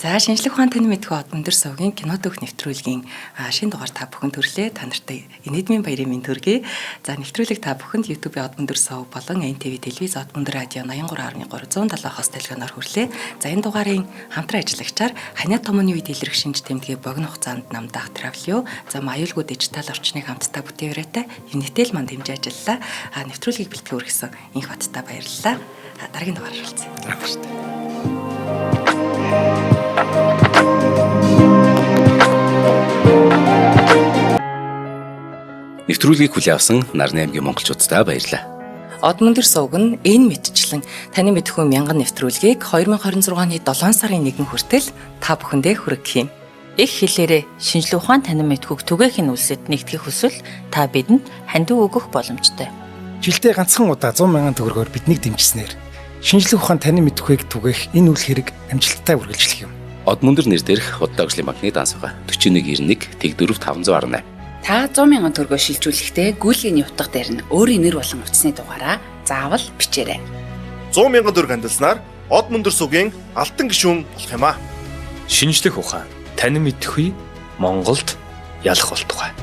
За шинжлэх ухаан тань мэдхүү од өндөр сувгийн кино дөх нэвтрүүлгийн шинэ дугаар та бүхэнд төрлөө. Та нартай нийтмийн баярын мэнд төргий. За нэвтрүүлэг та бүхэнд YouTube-ийн од өндөр сув болон NTV телевиз од өндөр радио 83.3 170 хос дэлгэнээр хүрлээ. За энэ дугаарын хамтран ажиллагчаар Ханиа томооны үед илэрх шинж тэмдгээ богино хугацаанд намдаах Travelio, за аюулгүй дижитал орчныг хамтдаа бүтээгээрээ Unitel манд хэмжиж ажиллалаа. Нэвтрүүлгийг бэлтгэн өргөсөн инх баттай баярлалаа. Дараагийн дугаараар уулзъя. Нэвтрүүлгийг хүлээн авсан Нарны аймгийн монголчуудаа баярлалаа. Од өндөр сувг нь энэ мэдчлэн таны мэдхүү мянган нэвтрүүлгийг 2026 оны 7 сарын 1 хүртэл та бүхэндээ хүргэх юм. Их хэлээрээ шинжлэх ухаан танин мэдхүүг түгээхийн үлсэд нэгтгэх хүсвэл та бидэнд хандив өгөх боломжтой. Жилдээ ганцхан удаа 100,000 төгрөгөөр биднийг дэмжснээр шинжлэх ухаан танин мэдхүйг түгээх энэ үйл хэрэг амжилттай үргэлжлэх юм. Од мөндөр нэр дээрх Удаагийн банкны дансгаа 4191 тэг 4518. Та 100,000 төгрөгөөр шилжүүлэхдээ гүйлгийн утга дээр нь өөрийн нэр болон утасны дугаараа заавал бичээрэй. 100,000 төгрөг хандалснаар Од мөндөр сувгийн алтан гишүүн болох юм а. Шинжлэх ухаан танин мэдхүй Монголд ялах болтугай.